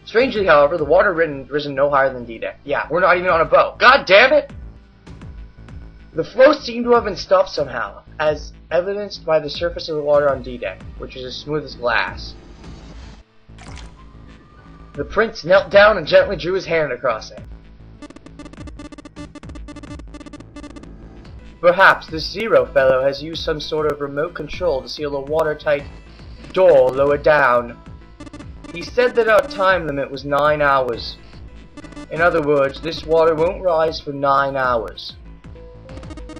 Strangely, however, the water had risen no higher than D-deck. Yeah, we're not even on a boat. God damn it! The flow seemed to have been stopped somehow, as evidenced by the surface of the water on D-deck, which was as smooth as glass. The prince knelt down and gently drew his hand across it. Perhaps this Zero fellow has used some sort of remote control to seal the watertight door lower down. He said that our time limit was 9 hours. In other words, this water won't rise for 9 hours.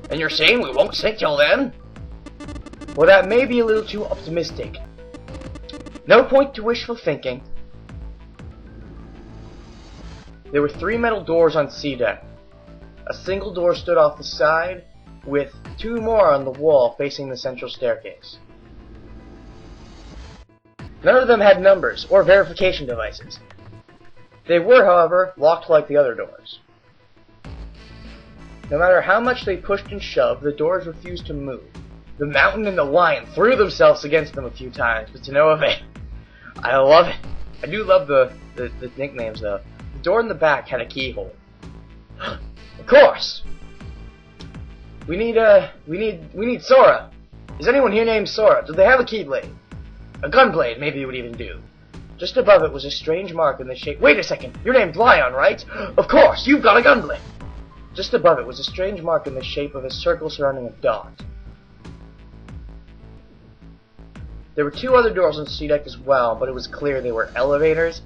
And you're saying we won't sink till then? Well, that may be a little too optimistic. No point to wishful thinking. There were 3 metal doors on C-deck. A single door stood off the side, with 2 more on the wall facing the central staircase. None of them had numbers or verification devices. They were, however, locked like the other doors. No matter how much they pushed and shoved, the doors refused to move. The mountain and the lion threw themselves against them a few times, but to no avail. I love it. I do love the nicknames, though. The door in the back had a keyhole. Of course! We need Sora. Is anyone here named Sora? Do they have a keyblade? A gunblade, maybe it would even do. Just above it was a strange mark in the shape— Wait a second! You're named Lion, right? Of course! You've got a gunblade! Just above it was a strange mark in the shape of a circle surrounding a dot. There were 2 other doors on C-deck as well, but it was clear they were elevators,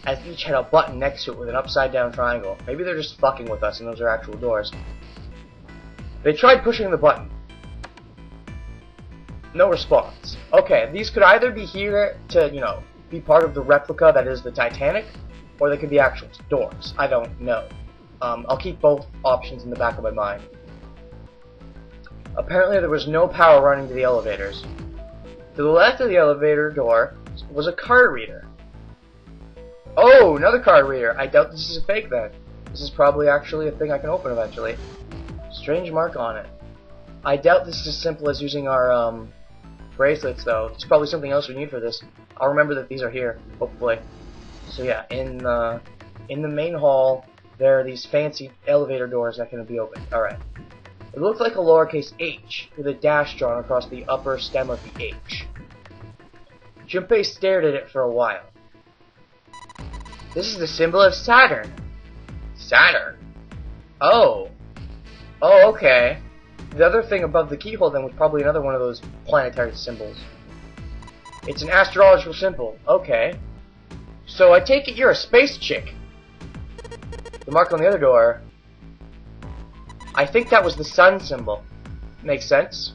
as each had a button next to it with an upside-down triangle. Maybe they're just fucking with us and those are actual doors. They tried pushing the button. No response. Okay, these could either be here to, you know, be part of the replica that is the Titanic, or they could be actual doors. I don't know. I'll keep both options in the back of my mind. Apparently there was no power running to the elevators. To the left of the elevator door was a card reader. Oh, another card reader. I doubt this is a fake then. This is probably actually a thing I can open eventually. Strange mark on it. I doubt this is as simple as using our bracelets though. There's probably something else we need for this. I'll remember that these are here, hopefully. So yeah, in the main hall, there are these fancy elevator doors that can be opened. Alright. It looked like a lowercase h, with a dash drawn across the upper stem of the H. Junpei stared at it for a while. This is the symbol of Saturn. Saturn? Oh. Oh, okay. The other thing above the keyhole then was probably another one of those planetary symbols. It's an astrological symbol. Okay. So I take it you're a space chick. The mark on the other door, I think that was the sun symbol. Makes sense.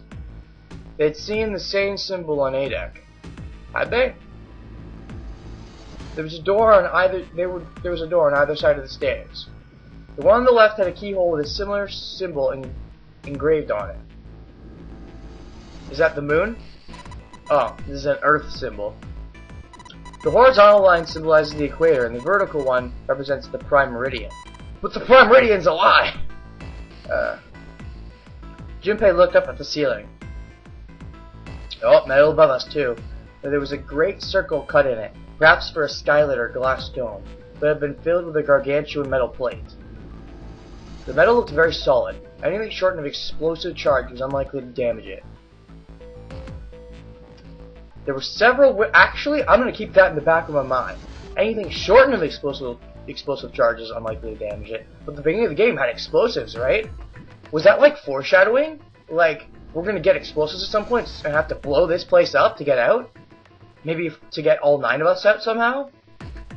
They'd seen the same symbol on A-deck. Had they? There was a door on either. There was a door on either side of the stairs. The one on the left had a keyhole with a similar symbol engraved on it. Is that the moon? Oh, this is an Earth symbol. The horizontal line symbolizes the equator, and the vertical one represents the prime meridian. But the prime meridian's a lie! Junpei looked up at the ceiling. Oh, metal above us too. There was a great circle cut in it, perhaps for a skylight or glass dome, but had been filled with a gargantuan metal plate. The metal looked very solid. Anything short of explosive charge was unlikely to damage it. There were several. Actually, I'm going to keep that in the back of my mind. Anything short of explosive charge is unlikely to damage it. But the beginning of the game had explosives, right? Was that like foreshadowing? Like, we're going to get explosives at some point and have to blow this place up to get out? Maybe to get all 9 of us out somehow?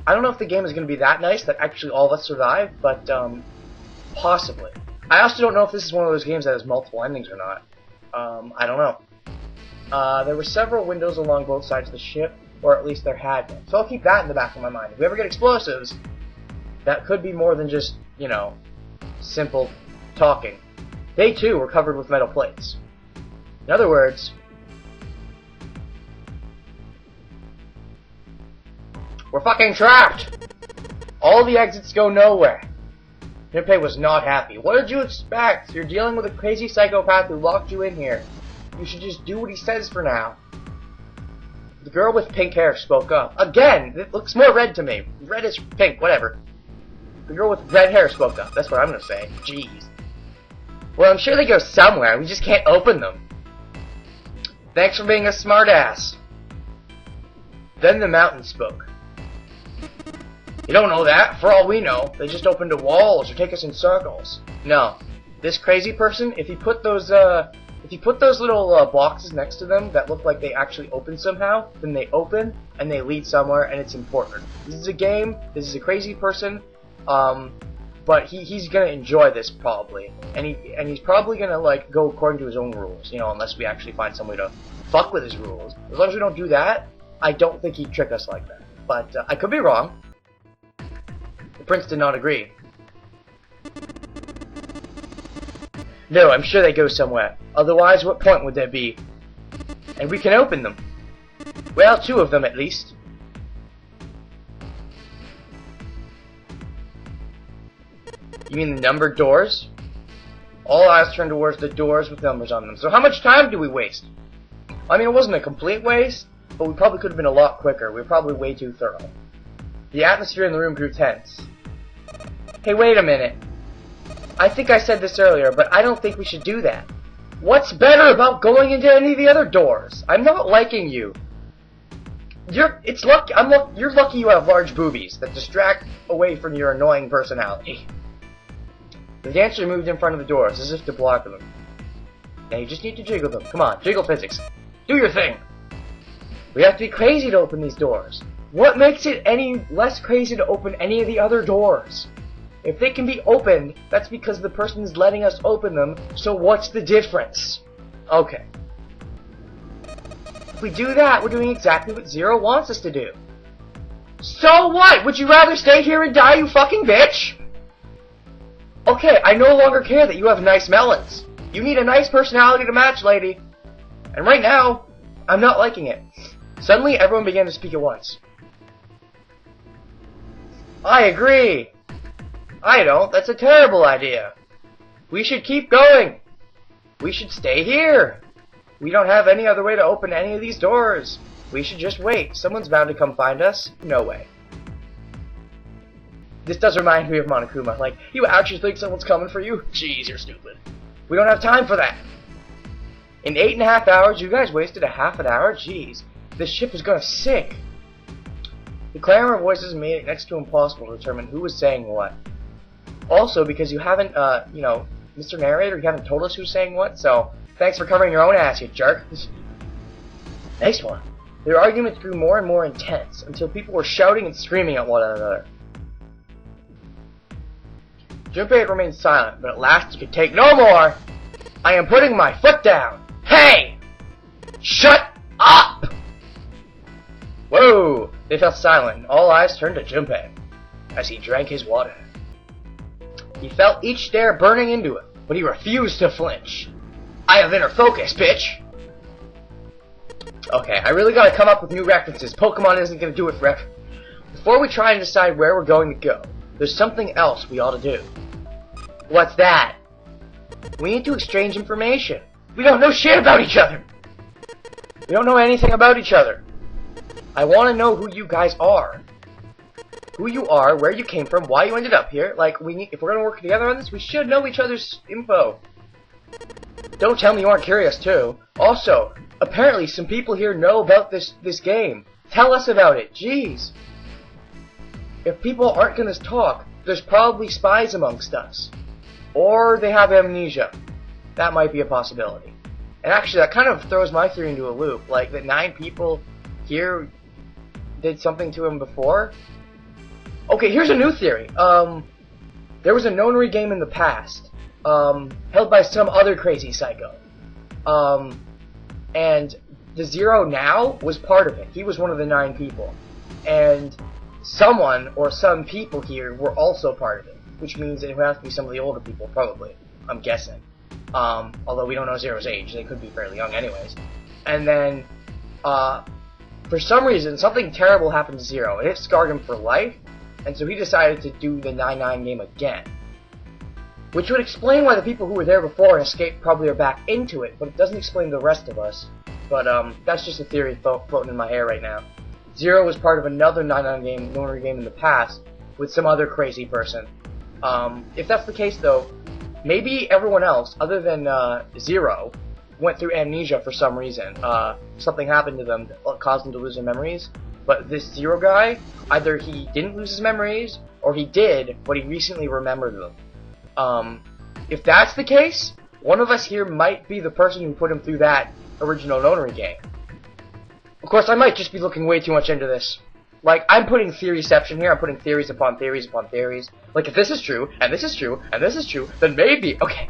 I don't know if the game is going to be that nice that actually all of us survive, but possibly. I also don't know if this is one of those games that has multiple endings or not. I don't know. There were several windows along both sides of the ship, or at least there had been. So I'll keep that in the back of my mind. If we ever get explosives, that could be more than just, you know, simple talking. They too were covered with metal plates. In other words, we're fucking trapped! All the exits go nowhere. Junpei was not happy. What did you expect? You're dealing with a crazy psychopath who locked you in here. You should just do what he says for now. The girl with pink hair spoke up. Again, it looks more red to me. Reddish pink, whatever. The girl with red hair spoke up. That's what I'm gonna say. Jeez. Well, I'm sure they go somewhere. We just can't open them. Thanks for being a smartass. Then the mountain spoke. You don't know that. For all we know, they just open to walls or take us in circles. No. This crazy person, if you put those little boxes next to them that look like they actually open somehow, then they open and they lead somewhere, and it's important. This is a game. This is a crazy person, but he's gonna enjoy this probably, and he's probably gonna like go according to his own rules, you know, unless we actually find some way to fuck with his rules. As long as we don't do that, I don't think he'd trick us like that. But I could be wrong. The prince did not agree. No, I'm sure they go somewhere. Otherwise, what point would there be? And we can open them. Well, 2 of them at least. You mean the numbered doors? All eyes turned towards the doors with numbers on them. So how much time do we waste? I mean, it wasn't a complete waste, but we probably could have been a lot quicker. We were probably way too thorough. The atmosphere in the room grew tense. Hey, wait a minute. I think I said this earlier, but I don't think we should do that. What's better about going into any of the other doors? I'm not liking you. You're lucky you have large boobies that distract away from your annoying personality. The dancer moved in front of the doors as if to block them. Now you just need to jiggle them. Come on, jiggle physics. Do your thing. We have to be crazy to open these doors. What makes it any less crazy to open any of the other doors? If they can be opened, that's because the person is letting us open them, so what's the difference? Okay. If we do that, we're doing exactly what Zero wants us to do. So what? Would you rather stay here and die, you fucking bitch? Okay, I no longer care that you have nice melons. You need a nice personality to match, lady. And right now, I'm not liking it. Suddenly, everyone began to speak at once. I agree. I don't. That's a terrible idea. We should keep going. We should stay here. We don't have any other way to open any of these doors. We should just wait. Someone's bound to come find us. No way. This does remind me of Monokuma. Like, you actually think someone's coming for you? Jeez, you're stupid. We don't have time for that. In 8.5 hours, you guys wasted a half an hour? Jeez. This ship is gonna sink. The clamor of voices made it next to impossible to determine who was saying what. Also, because you haven't, you know, Mr. Narrator, you haven't told us who's saying what, so thanks for covering your own ass, you jerk. Next one. Their arguments grew more and more intense, until people were shouting and screaming at one another. Junpei had remained silent, but at last he could take no more. I am putting my foot down. Hey! Shut up! Whoa! They fell silent, and all eyes turned to Junpei, as he drank his water. He felt each stare burning into him, but he refused to flinch. I have inner focus, bitch! Okay, I really gotta come up with new references. Pokemon isn't gonna do it forever. Before we try and decide where we're going to go, there's something else we ought to do. What's that? We need to exchange information. We don't know shit about each other! We don't know anything about each other. I want to know who you guys are. Who you are, where you came from, why you ended up here. Like, if we're gonna work together on this, we should know each other's info. Don't tell me you aren't curious, too. Also, apparently some people here know about this game. Tell us about it, jeez. If people aren't gonna talk, there's probably spies amongst us. Or they have amnesia. That might be a possibility. And actually, that kind of throws my theory into a loop. Like, that 9 people here did something to him before. Okay, here's a new theory. There was a Nonary game in the past, held by some other crazy psycho. And the Zero now was part of it. He was one of the 9 people. And someone, or some people here, were also part of it. Which means it would have to be some of the older people, probably. I'm guessing. Although we don't know Zero's age. They could be fairly young anyways. And then, for some reason, something terrible happened to Zero, and it scarred him for life. And so he decided to do the 9-9 game again. Which would explain why the people who were there before and escaped probably are back into it, but it doesn't explain the rest of us. But that's just a theory floating in my hair right now. Zero was part of another 9-9 loner game in the past with some other crazy person. If that's the case though, maybe everyone else, other than Zero, went through amnesia for some reason. Something happened to them that caused them to lose their memories. But this Zero guy, either he didn't lose his memories, or he did, but he recently remembered them. If that's the case, one of us here might be the person who put him through that original Lonery game. Of course, I might just be looking way too much into this. Like, I'm putting theoryception here, I'm putting theories upon theories upon theories. Like, if this is true, and this is true, and this is true, then maybe... Okay,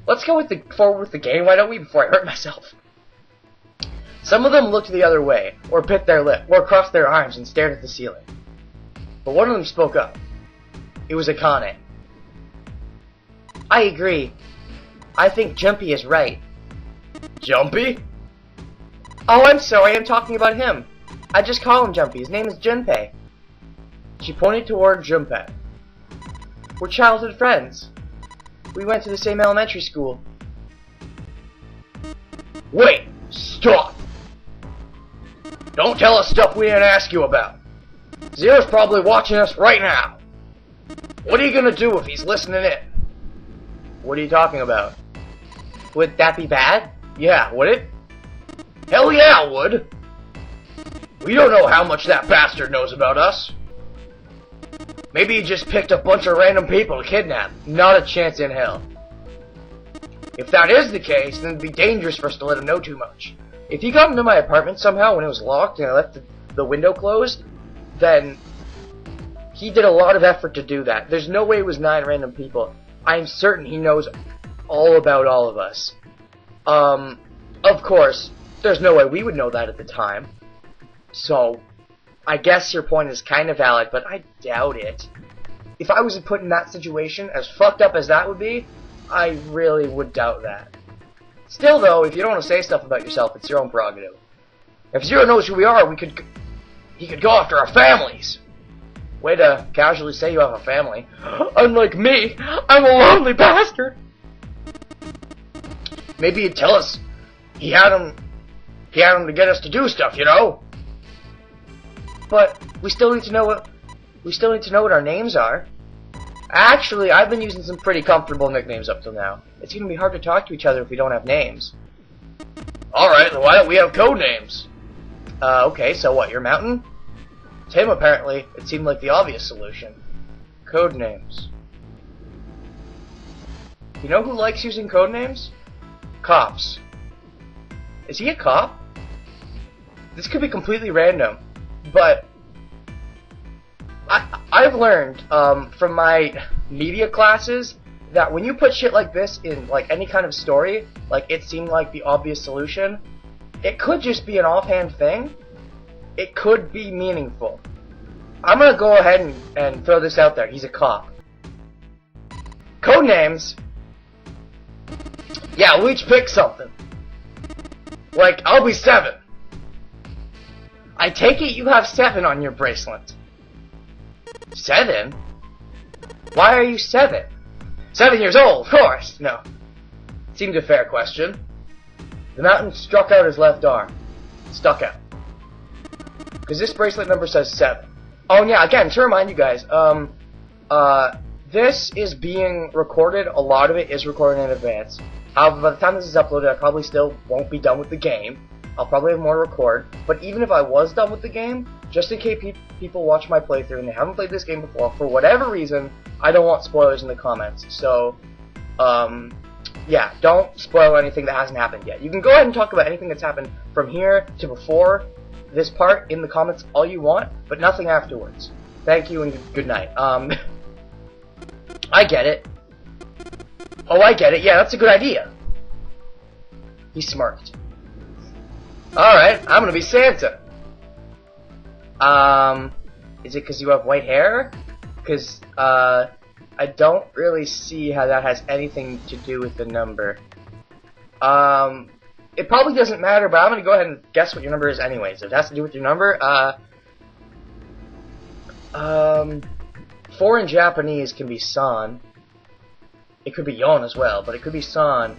let's go forward with the game, why don't we, before I hurt myself. Some of them looked the other way, or bit their lip, or crossed their arms and stared at the ceiling. But one of them spoke up. It was Akane. I agree. I think Jumpy is right. Jumpy? Oh, I'm sorry, I'm talking about him. I just call him Jumpy. His name is Junpei. She pointed toward Junpei. We're childhood friends. We went to the same elementary school. Wait! Stop! Don't tell us stuff we didn't ask you about. Zero's probably watching us right now. What are you gonna do if he's listening in? What are you talking about? Would that be bad? Yeah, would it? Hell yeah, it would! We don't know how much that bastard knows about us. Maybe he just picked a bunch of random people to kidnap. Not a chance in hell. If that is the case, then it'd be dangerous for us to let him know too much. If he got into my apartment somehow when it was locked and I left the window closed, then he did a lot of effort to do that. There's no way it was 9 random people. I'm certain he knows all about all of us. Of course, there's no way we would know that at the time. So, I guess your point is kind of valid, but I doubt it. If I was put in that situation, as fucked up as that would be, I really would doubt that. Still though, if you don't want to say stuff about yourself, it's your own prerogative. If Zero knows who we are, he could go after our families. Way to casually say you have a family. Unlike me, I'm a lonely bastard. Maybe he'd tell us he had him to get us to do stuff, you know? But we still need to know what our names are. Actually, I've been using some pretty comfortable nicknames up till now. It's gonna be hard to talk to each other if we don't have names. Alright, then why don't we have code names? Okay, so what, you're Mountain? To him, apparently, it seemed like the obvious solution. Code names. You know who likes using code names? Cops. Is he a cop? This could be completely random, but I've learned from my media classes that when you put shit like this in like any kind of story, like it seemed like the obvious solution, it could just be an offhand thing. It could be meaningful. I'm gonna go ahead and throw this out there. He's a cop. Codenames. Yeah, we'll each pick something. Like, I'll be 7. I take it you have 7 on your bracelet. 7? Why are you 7? 7 years old, of course! No. Seemed a fair question. The Mountain struck out his left arm. Stuck out. Because this bracelet number says 7. Oh, and yeah, again, to remind you guys, this is being recorded. A lot of it is recorded in advance. However, by the time this is uploaded, I probably still won't be done with the game. I'll probably have more to record. But even if I was done with the game, just in case people watch my playthrough and they haven't played this game before, for whatever reason, I don't want spoilers in the comments. So, yeah, don't spoil anything that hasn't happened yet. You can go ahead and talk about anything that's happened from here to before this part in the comments all you want, but nothing afterwards. Thank you and good night. I get it. Oh, I get it. Yeah, that's a good idea. He smirked. Alright, I'm gonna be Santa. Is it because you have white hair? Because, I don't really see how that has anything to do with the number. It probably doesn't matter, but I'm gonna go ahead and guess what your number is anyways. If it has to do with your number, 4 in Japanese can be san. It could be Yon as well, but it could be San.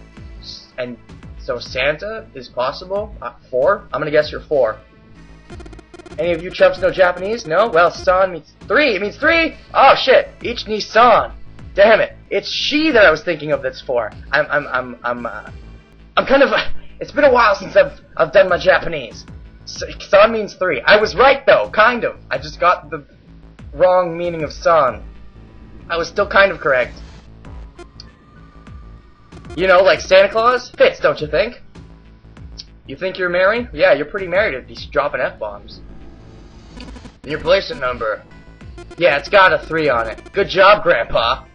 And so Santa is possible. 4? I'm gonna guess you're 4. Any of you chumps know Japanese? No? Well, San means 3. It means 3? Oh shit! Ich ni San. Damn it! It's she that I was thinking of. That's 4. I'm kind of. It's been a while since I've done my Japanese. San means 3. I was right though, kind of. I just got the wrong meaning of San. I was still kind of correct. You know, like Santa Claus? Fits, don't you think? You think you're married? Yeah, you're pretty married if you're dropping F-bombs. And your bracelet number? Yeah, it's got a 3 on it. Good job, Grandpa!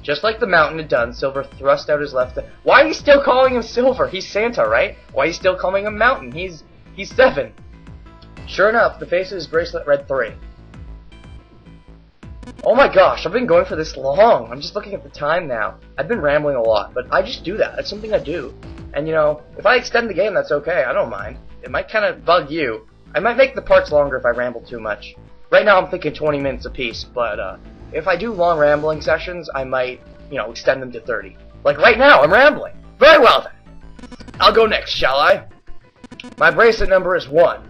Just like the mountain had done, Silver thrust out his left... Why are you still calling him Silver? He's Santa, right? Why are you still calling him Mountain? He's 7. Sure enough, the face of his bracelet read 3. Oh my gosh, I've been going for this long. I'm just looking at the time now. I've been rambling a lot, but I just do that. That's something I do. And you know, if I extend the game, that's okay. I don't mind. It might kind of bug you. I might make the parts longer if I ramble too much. Right now I'm thinking 20 minutes apiece, but if I do long rambling sessions, I might, you know, extend them to 30. Like right now, I'm rambling. Very well then. I'll go next, shall I? My bracelet number is 1.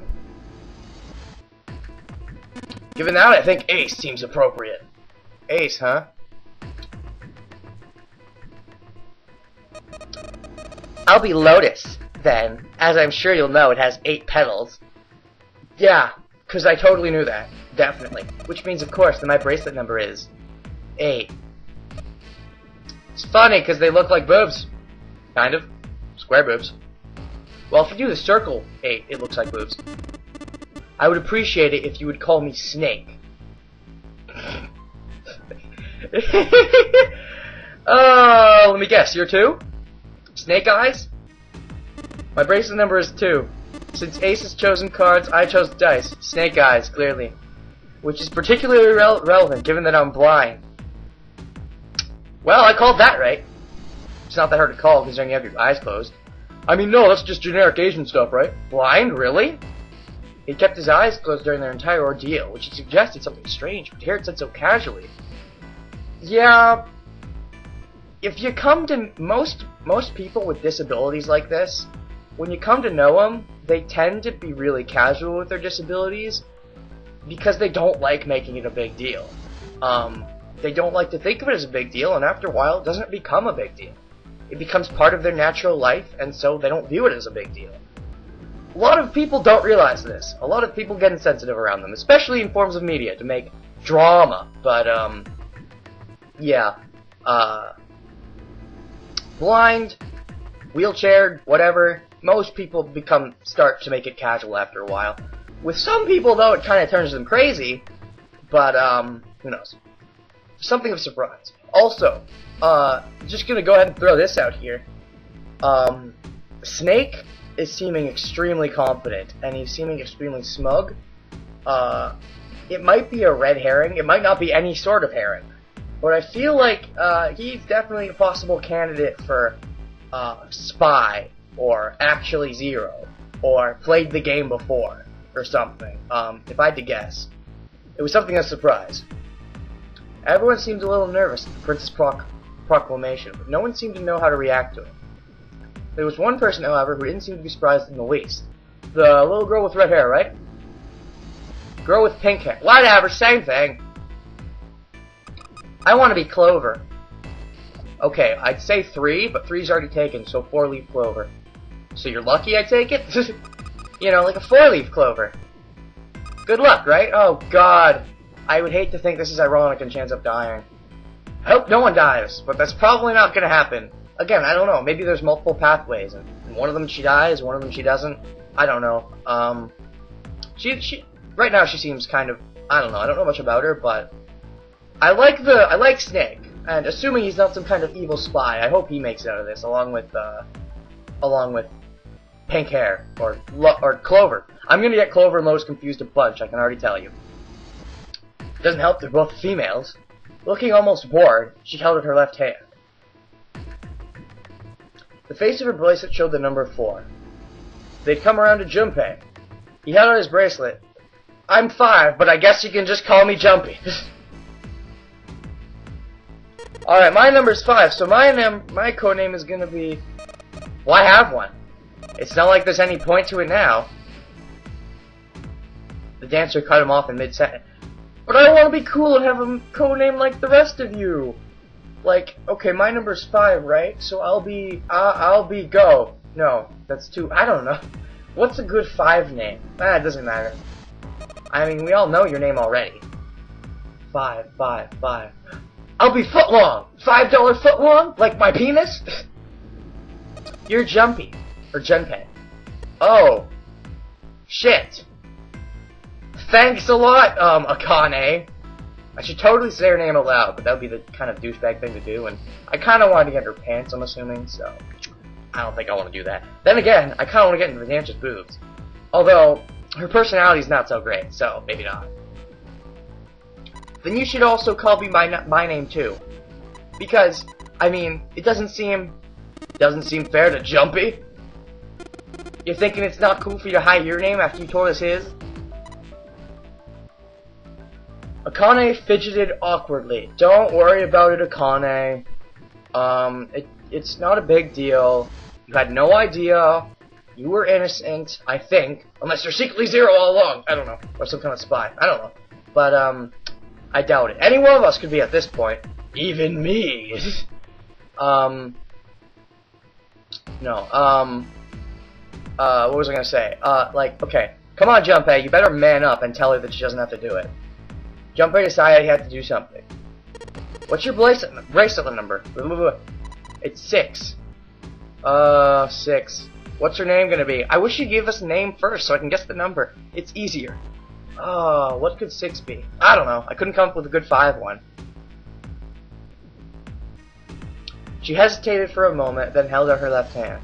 Given that, I think Ace seems appropriate. Ace, huh? I'll be Lotus, then. As I'm sure you'll know, it has 8 petals. Yeah, because I totally knew that. Definitely. Which means, of course, that my bracelet number is 8. It's funny, because they look like boobs. Kind of. Square boobs. Well, if you do the circle 8, it looks like boobs. I would appreciate it if you would call me Snake. Let me guess, you're 2? Snake Eyes? My bracelet number is 2. Since Ace has chosen cards, I chose dice. Snake Eyes, clearly. Which is particularly relevant, given that I'm blind. Well, I called that right. It's not that hard to call, considering you have your eyes closed. I mean, no, that's just generic Asian stuff, right? Blind? Really? He kept his eyes closed during their entire ordeal, which suggested something strange, but here it said so casually. Yeah, if you come to most people with disabilities like this, when you come to know them, they tend to be really casual with their disabilities because they don't like making it a big deal. They don't like to think of it as a big deal, and after a while, it doesn't become a big deal. It becomes part of their natural life, and so they don't view it as a big deal. A lot of people don't realize this. A lot of people get insensitive around them, especially in forms of media, to make drama. But, yeah. Blind, wheelchaired, whatever, most people start to make it casual after a while. With some people, though, it kind of turns them crazy, but, who knows. Something of surprise. Also, just gonna go ahead and throw this out here. Snake is seeming extremely confident, and he's seeming extremely smug. It might be a red herring, it might not be any sort of herring, but I feel like he's definitely a possible candidate for spy, or actually zero, or played the game before, or something, if I had to guess. It was something of a surprise. Everyone seemed a little nervous at the Prince's proclamation, but no one seemed to know how to react to it. There was one person, however, who didn't seem to be surprised in the least. The little girl with red hair, right? Girl with pink hair. Whatever, same thing. I want to be Clover. Okay, I'd say 3, but 3's already taken, so 4-leaf clover. So you're lucky I take it? You know, like a 4-leaf clover. Good luck, right? Oh, God. I would hate to think this is ironic and she ends up dying. I hope no one dies, but that's probably not going to happen. Again, I don't know. Maybe there's multiple pathways, and one of them she dies, one of them she doesn't. I don't know. She right now she seems kind of, I don't know. I don't know much about her, but I like Snake, and assuming he's not some kind of evil spy, I hope he makes it out of this, along with pink hair or Clover. I'm gonna get Clover and Lotus confused a bunch. I can already tell you. Doesn't help they're both females. Looking almost bored, she held out her left hand. The face of her bracelet showed the number 4. They'd come around to Junpei. He held out his bracelet. I'm 5, but I guess you can just call me Jumpy. Alright, my number's 5, so my codename is gonna be... Well, I have one. It's not like there's any point to it now. The dancer cut him off in mid-sentence. But I want to be cool and have a codename like the rest of you. Like, okay, my number's 5, right? So I'll be Go. No, that's 2. I don't know. What's a good 5 name? Ah, it doesn't matter. I mean, we all know your name already. 5. I'll be Footlong. $5 Footlong? Like my penis? You're Jumpy. Or Junpei. Oh. Shit. Thanks a lot, Akane. I should totally say her name aloud, but that would be the kind of douchebag thing to do, and I kind of wanted to get her pants, I'm assuming, so I don't think I want to do that. Then again, I kind of want to get into the dancer's boobs. Although, her personality's not so great, so maybe not. Then you should also call me my name too. Because, I mean, it doesn't seem fair to Jumpy. You're thinking it's not cool for you to hide your name after you told us his? Akane fidgeted awkwardly. Don't worry about it, Akane. It's not a big deal. You had no idea. You were innocent, I think. Unless you're secretly Zero all along. I don't know. Or some kind of spy. I don't know. But, I doubt it. Any one of us could be at this point. Even me. No. What was I gonna say? Like, okay. Come on, Junpei. You better man up and tell her that she doesn't have to do it. Junpei decided he had to do something. What's your bracelet number? It's 6. 6. What's her name gonna be? I wish you gave us a name first so I can guess the number. It's easier. What could 6 be? I don't know. I couldn't come up with a good 5 one. She hesitated for a moment, then held out her left hand.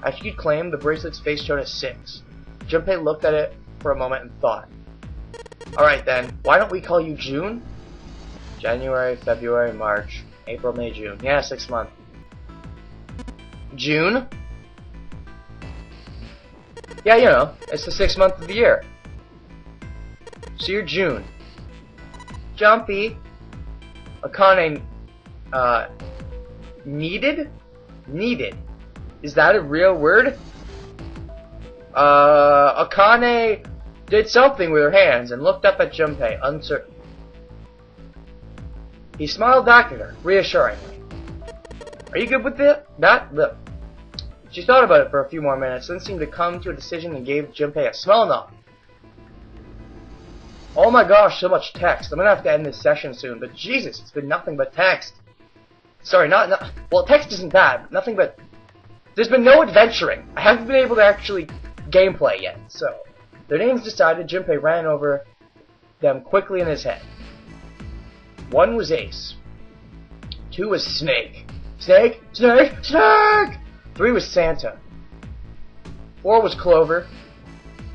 After you'd claimed, the bracelet's face showed a 6. Junpei looked at it for a moment and thought. Alright then, why don't we call you June? January, February, March, April, May, June. Yeah, 6 months. June? Yeah, you know, it's the 6th month of the year. So you're June. Jumpy. Akane, needed? Needed. Is that a real word? Akane did something with her hands and looked up at Junpei, uncertain. He smiled back at her, reassuringly. Are you good with that? Look. She thought about it for a few more minutes, then seemed to come to a decision and gave Junpei a small nod. Oh my gosh, so much text. I'm gonna have to end this session soon, but Jesus, it's been nothing but text. Sorry, well, text isn't bad, but nothing but... There's been no adventuring. I haven't been able to actually gameplay yet, so... Their names decided, Junpei ran over them quickly in his head. 1 was Ace. 2 was Snake. Snake! 3 was Santa. 4 was Clover.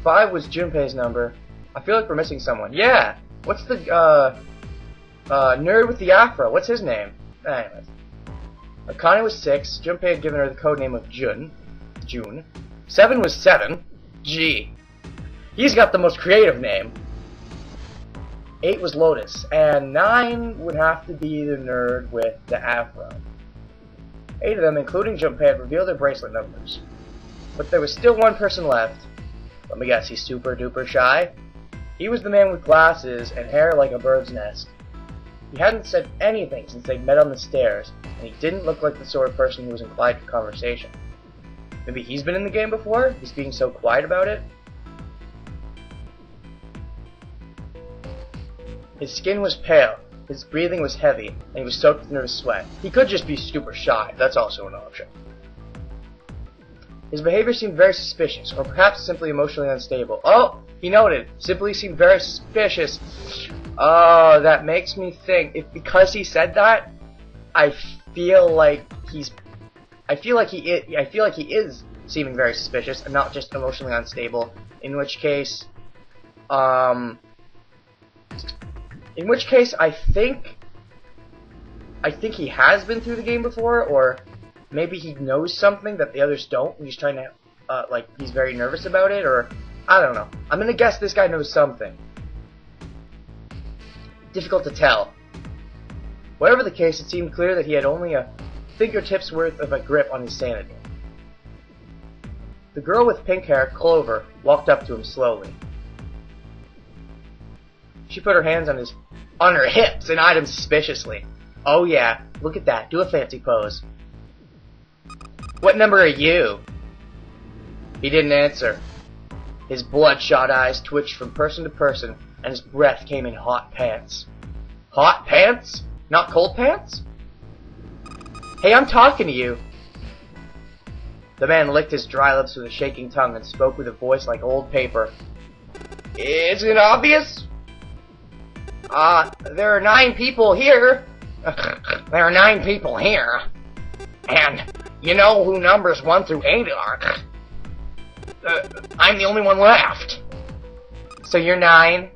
5 was Junpei's number. I feel like we're missing someone. Yeah! What's the, nerd with the afro? What's his name? Anyways. Akane was 6. Junpei had given her the codename of June. 7 was 7. G. He's got the most creative name. 8 was Lotus. And 9 would have to be the nerd with the afro. 8 of them, including Junpei, had revealed their bracelet numbers. But there was still one person left. Let me guess, he's super duper shy? He was the man with glasses and hair like a bird's nest. He hadn't said anything since they'd met on the stairs, and he didn't look like the sort of person who was inclined to conversation. Maybe he's been in the game before? He's being so quiet about it? His skin was pale, his breathing was heavy, and he was soaked with nervous sweat. He could just be super shy, that's also an option. His behavior seemed very suspicious, or perhaps simply emotionally unstable. Oh, he noted, simply seemed very suspicious. Oh, that makes me think, if because he said that, I feel like he is seeming very suspicious and not just emotionally unstable, in which case I think he has been through the game before, or maybe he knows something that the others don't, and he's trying to, like, he's very nervous about it, or, I don't know. I'm gonna guess this guy knows something. Difficult to tell. Whatever the case, it seemed clear that he had only a fingertip's worth of a grip on his sanity. The girl with pink hair, Clover, walked up to him slowly. She put her hands on her hips and eyed him suspiciously. "Oh yeah, look at that. Do a fancy pose." "What number are you?" He didn't answer. His bloodshot eyes twitched from person to person, and his breath came in hot pants. Hot pants? Not cold pants? "Hey, I'm talking to you." The man licked his dry lips with a shaking tongue and spoke with a voice like old paper. "Is it obvious?" There are 9 people here." "There are 9 people here. And you know who numbers 1 through 8 are. I'm the only one left." "So you're 9?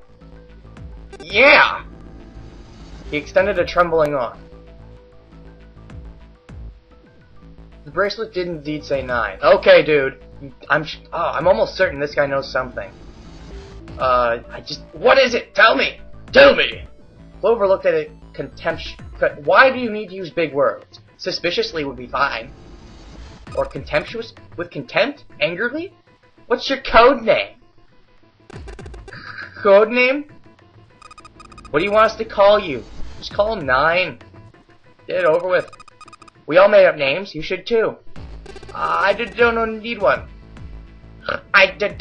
"Yeah." He extended a trembling arm. The bracelet did indeed say 9. "Okay, dude. I'm almost certain this guy knows something. What is it? Tell me! Tell me!" Clover looked at it Why do you need to use big words? Suspiciously would be fine. Or contemptuous? With contempt? Angrily? What's your code name? Code name? What do you want us to call you? Just call him 9. Get it over with. We all made up names. You should too. I don't need one. I don't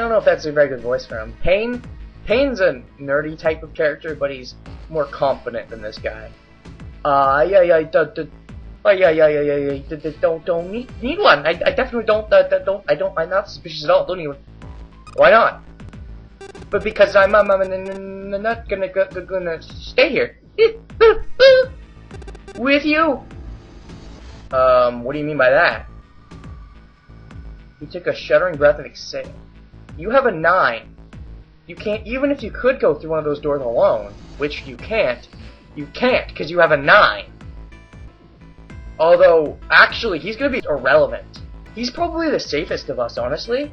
know if that's a very good voice for him. Payne's a nerdy type of character, but he's more confident than this guy. Don't need one. I definitely don't. I'm not suspicious at all. Don't need one. Why not? But because I'm not gonna stay here with you. What do you mean by that? He took a shuddering breath and exhaled. You have a 9. You can't, even if you could go through one of those doors alone, which you can't, because you have a 9. Although, actually, he's gonna be irrelevant. He's probably the safest of us, honestly.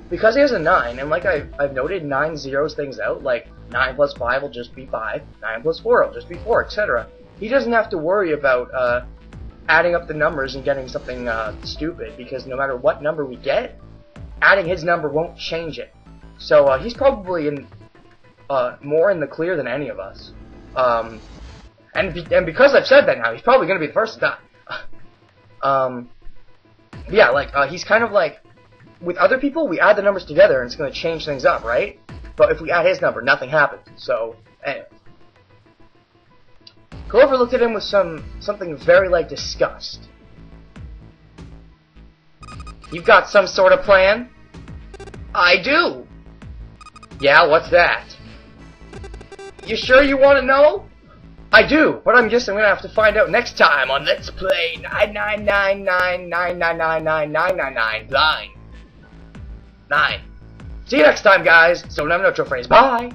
Because he has a 9, and like I've noted, 9 zeros things out, like 9 plus 5 will just be 5, 9 plus 4 will just be 4, etc. He doesn't have to worry about adding up the numbers and getting something stupid, because no matter what number we get, adding his number won't change it. So he's probably more in the clear than any of us. And because I've said that now, he's probably going to be the first to die. Yeah, like, he's kind of like, with other people, we add the numbers together and it's going to change things up, right? But if we add his number, nothing happens. So, anyway. Clover looked at him with something very like disgust. You've got some sort of plan? I do! Yeah, what's that? You sure you want to know? I do, but I'm guessing I'm gonna have to find out next time on Let's Play 99999999999. See you next time, guys. So, another outro phrase. Bye!